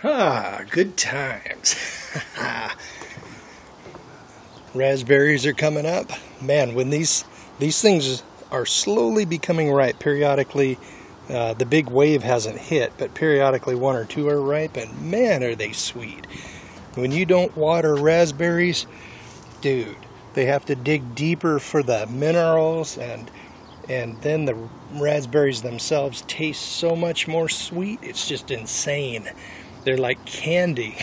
Ah, good times. Raspberries are coming up. Man, when these things are slowly becoming ripe, periodically, the big wave hasn't hit, but periodically one or two are ripe, and man, are they sweet. When you don't water raspberries, dude, they have to dig deeper for the minerals, and then the raspberries themselves taste so much more sweet. It's just insane. They're like candy.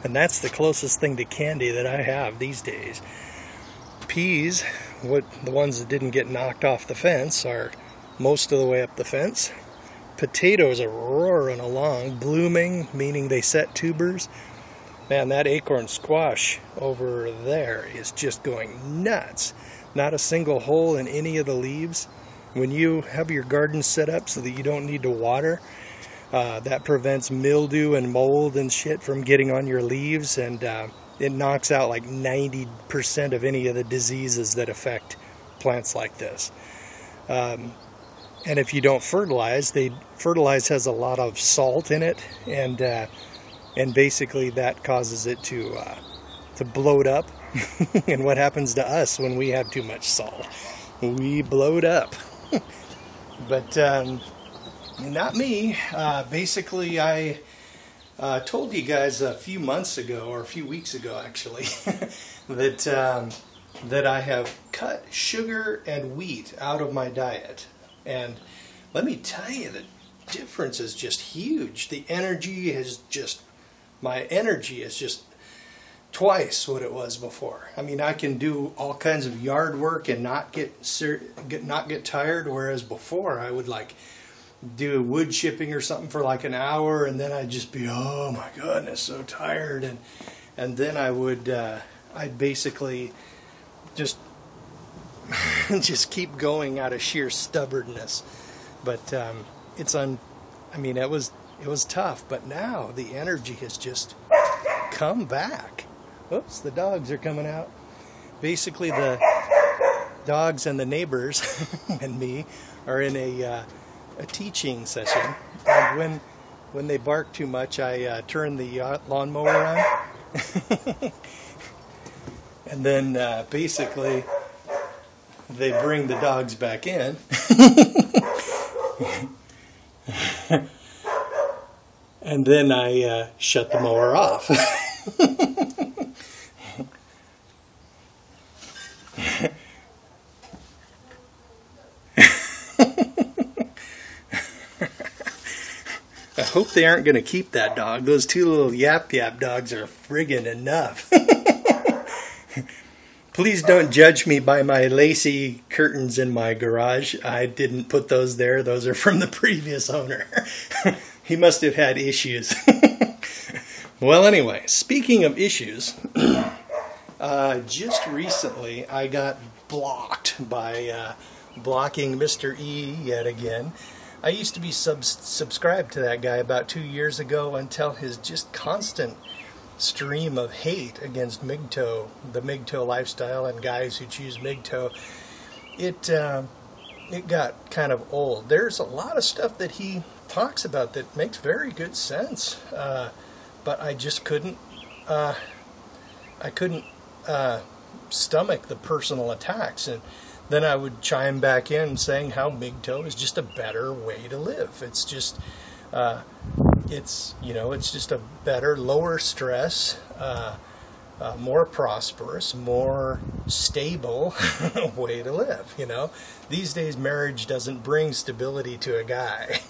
And that's the closest thing to candy that I have these days. Peas, the ones that didn't get knocked off the fence, are most of the way up the fence. Potatoes are roaring along, blooming, meaning they set tubers. Man, that acorn squash over there is just going nuts. Not a single hole in any of the leaves. When you have your garden set up so that you don't need to water, that prevents mildew and mold and shit from getting on your leaves, and it knocks out like 90% of any of the diseases that affect plants like this. And if you don't fertilize, fertilize has a lot of salt in it, and basically that causes it to bloat up. And what happens to us when we have too much salt? We bloat up. But not me. Basically, I told you guys a few months ago, or a few weeks ago actually, that I have cut sugar and wheat out of my diet. And let me tell you, the difference is just huge. My energy is just twice what it was before. I mean, I can do all kinds of yard work and not get tired, whereas before I would like do wood chipping or something for like an hour, and then I'd just be, oh my goodness, so tired, and then I'd basically just keep going out of sheer stubbornness. But it was tough, but now the energy has just come back. Oops, the dogs are coming out. Basically, the dogs and the neighbors and me are in a teaching session, and when they bark too much, I turn the lawnmower on, and then basically they bring the dogs back in. And then I shut the mower off. I hope they aren't going to keep that dog. Those two little yap dogs are friggin' enough. Please don't judge me by my lacy curtains in my garage. I didn't put those there. Those are from the previous owner. He must have had issues. Well, anyway, speaking of issues, just recently I got blocked by blocking Mr. E yet again. I used to be subscribed to that guy about 2 years ago until his just constant stream of hate against MGTOW, the MGTOW lifestyle, and guys who choose MGTOW, it got kind of old. There's a lot of stuff that he talks about that makes very good sense, but I just couldn't stomach the personal attacks, and then I would chime back in saying how MGTOW is just a better way to live. It's just it's just a better, lower stress, more prosperous, more stable way to live. These days marriage doesn't bring stability to a guy.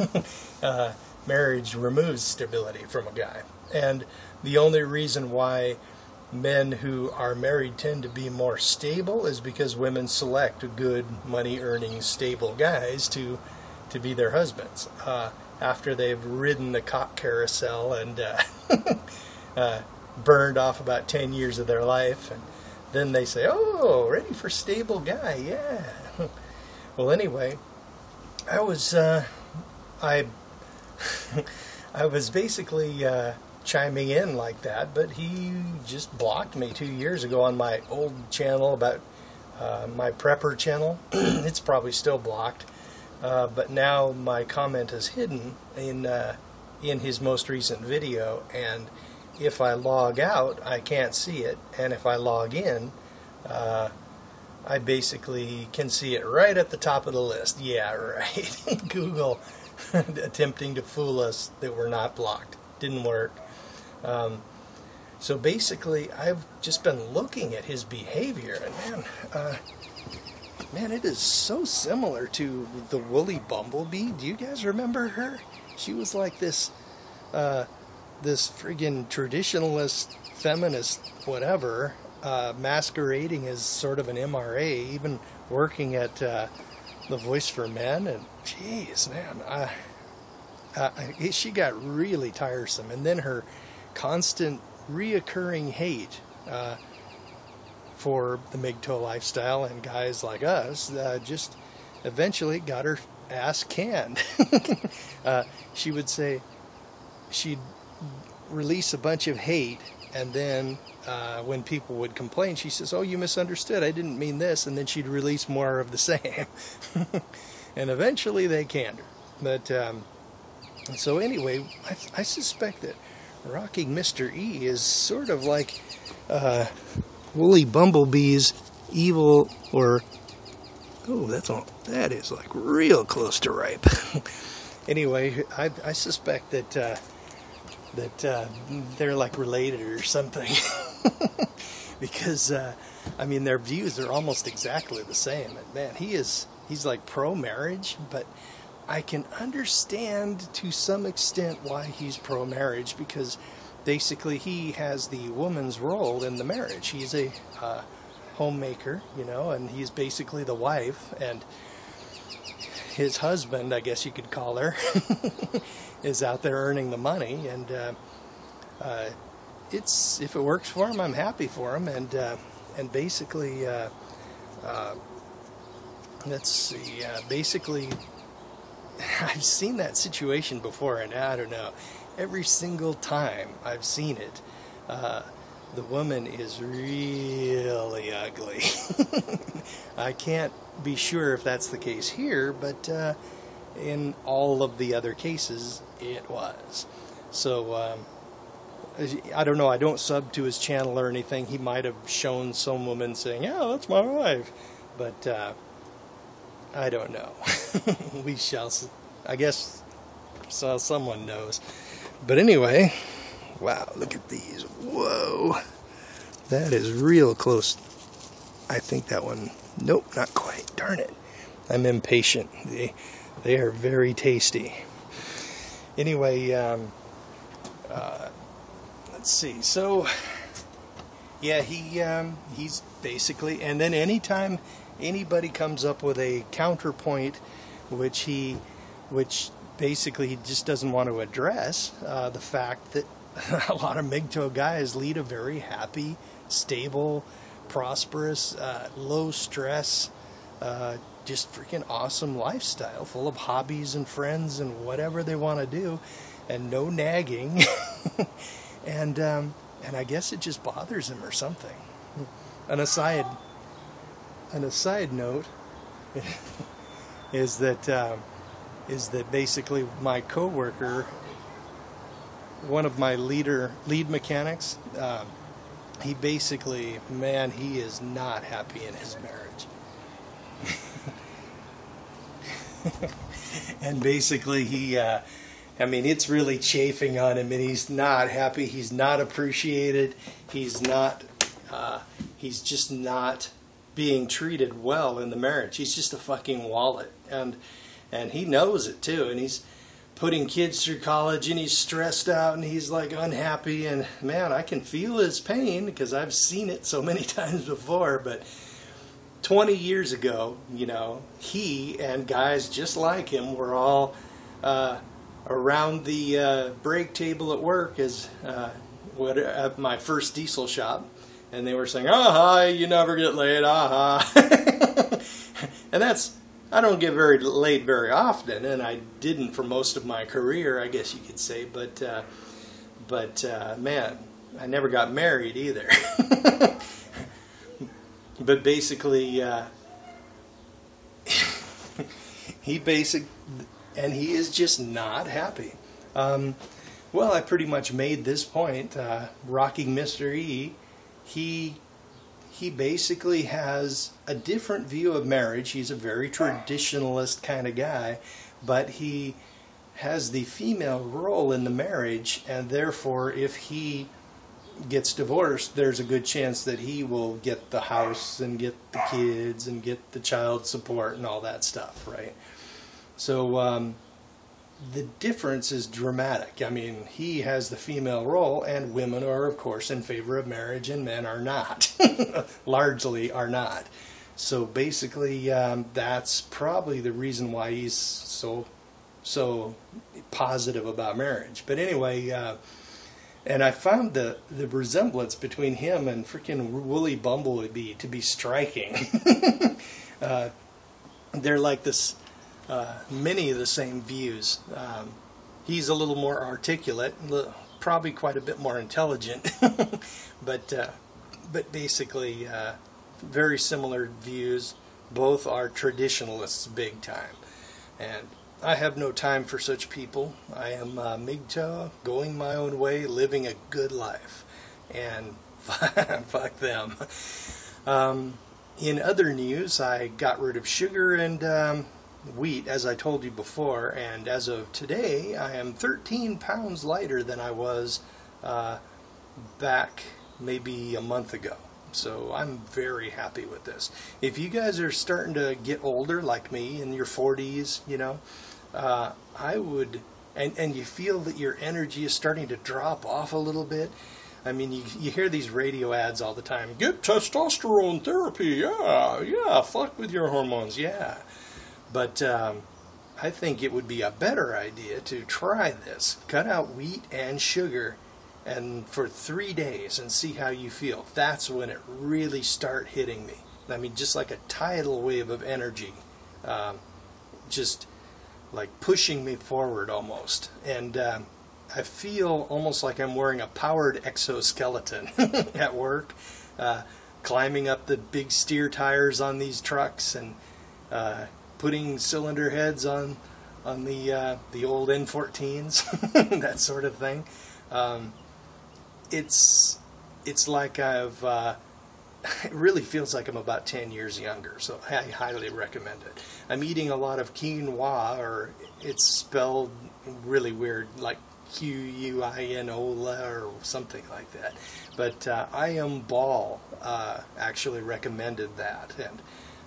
Marriage removes stability from a guy, and the only reason why men who are married tend to be more stable is because women select good, money-earning, stable guys to be their husbands after they've ridden the cock carousel and burned off about 10 years of their life, and then they say, oh, ready for stable guy, yeah. Well, anyway, I was basically chiming in like that, but he just blocked me 2 years ago on my old channel about my prepper channel. It's probably still blocked, but now my comment is hidden in in his most recent video, and if I log out, I can't see it, and if I log in, I basically can see it right at the top of the list. Yeah, right. Google attempting to fool us that we're not blocked. Didn't work. So basically, I've just been looking at his behavior, and man, it is so similar to the woolly bumblebee. Do you guys remember her? She was like this friggin' traditionalist, feminist, whatever, masquerading as sort of an MRA, even working at The Voice for Men, and jeez, man, she got really tiresome. And then her constant reoccurring hate for the MGTOW lifestyle and guys like us just eventually got her ass canned. She would say, she'd release a bunch of hate, and then when people would complain, she says, "Oh, you misunderstood, I didn't mean this," and then she'd release more of the same. And eventually they canned her. But so anyway, I suspect that Rocking Mr. E is sort of like Woolly Bumblebee's evil, or oh, that is like real close to ripe. Anyway, I suspect that they're like related or something. Because I mean, their views are almost exactly the same. And man, he's like pro-marriage, but I can understand to some extent why he's pro-marriage, because basically he has the woman's role in the marriage. He's a homemaker, you know, and he's basically the wife, and his husband, I guess you could call her, is out there earning the money, and it's, if it works for him, I'm happy for him, and basically, let's see, basically, I've seen that situation before, and I don't know, every single time I've seen it, the woman is really ugly. I can't be sure if that's the case here, but in all of the other cases, it was. So, I don't know, I don't sub to his channel or anything. He might have shown some woman saying, "Yeah, that's my wife," but I don't know. We shall see. I guess so, someone knows. But anyway, wow, look at these. Whoa. That is real close. I think that one, nope, not quite. Darn it. I'm impatient. They are very tasty. Anyway, let's see. So, yeah, he's basically, and then anytime anybody comes up with a counterpoint, which basically he just doesn't want to address, the fact that a lot of MGTOW guys lead a very happy, stable, prosperous, low stress, just freaking awesome lifestyle, full of hobbies and friends and whatever they want to do, and no nagging. And I guess it just bothers him or something. An aside note is that basically my coworker, one of my lead mechanics, he basically, man, he is not happy in his marriage. And basically he, I mean, it's really chafing on him, and he's not happy, he's not appreciated, he's just not being treated well in the marriage. He's just a fucking wallet, and he knows it too, and he's putting kids through college, and he's stressed out, and he's like unhappy, and man, I can feel his pain because I've seen it so many times before. But 20 years ago, you know, he and guys just like him were all around the break table at work at my first diesel shop, and they were saying, "Aha, you never get laid, aha." And that's, I don't get laid very often, and I didn't for most of my career, I guess you could say, but man, I never got married either. But basically, he is just not happy. Well, I pretty much made this point. Rocking Mr. E, he basically has a different view of marriage. He's a very traditionalist kind of guy, but he has the female role in the marriage, and therefore if he gets divorced, there's a good chance that he will get the house and get the kids and get the child support and all that stuff, right? So the difference is dramatic. I mean, he has the female role, and women are, of course, in favor of marriage, and men are not. Largely are not. So basically, that's probably the reason why he's so positive about marriage. But anyway, and I found the resemblance between him and freaking Woolly Bumblebee to be striking. They're like this. Many of the same views. He's a little more articulate, probably quite a bit more intelligent, but basically very similar views. Both are traditionalists big time, and I have no time for such people. I am MGTOW, going my own way, living a good life, and fuck them. In other news, I got rid of sugar and wheat, as I told you before, and as of today I am 13 pounds lighter than I was back maybe a month ago. So I'm very happy with this. If you guys are starting to get older like me, in your 40s, you know, I would, and you feel that your energy is starting to drop off a little bit. I mean, you hear these radio ads all the time. Get testosterone therapy, yeah, fuck with your hormones, yeah. But I think it would be a better idea to try this. Cut out wheat and sugar and for 3 days and see how you feel. That's when it really start hitting me. I mean, just like a tidal wave of energy. Just like pushing me forward almost. And I feel almost like I'm wearing a powered exoskeleton at work. Climbing up the big steer tires on these trucks and putting cylinder heads on the old N14s, that sort of thing. It's like I've it really feels like I'm about 10 years younger, so I highly recommend it. I'm eating a lot of quinoa, or it's spelled really weird, like Quinola or something like that. But I Am Ball actually recommended that, and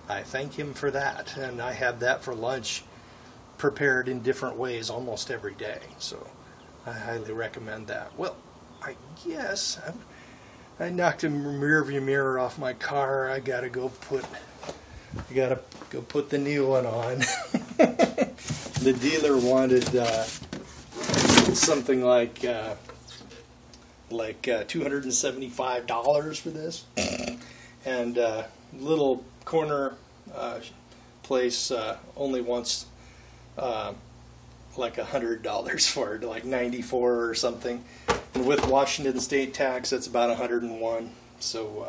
I thank him for that, and I have that for lunch prepared in different ways almost every day, so I highly recommend that. Well, I guess I knocked a rearview mirror off my car. I gotta go put the new one on. The dealer wanted something like $275 for this, and little corner place only wants like $100 for it, like $94 or something. And with Washington State tax, that's about $101. So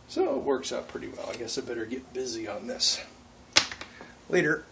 it works out pretty well. I guess I better get busy on this. Later.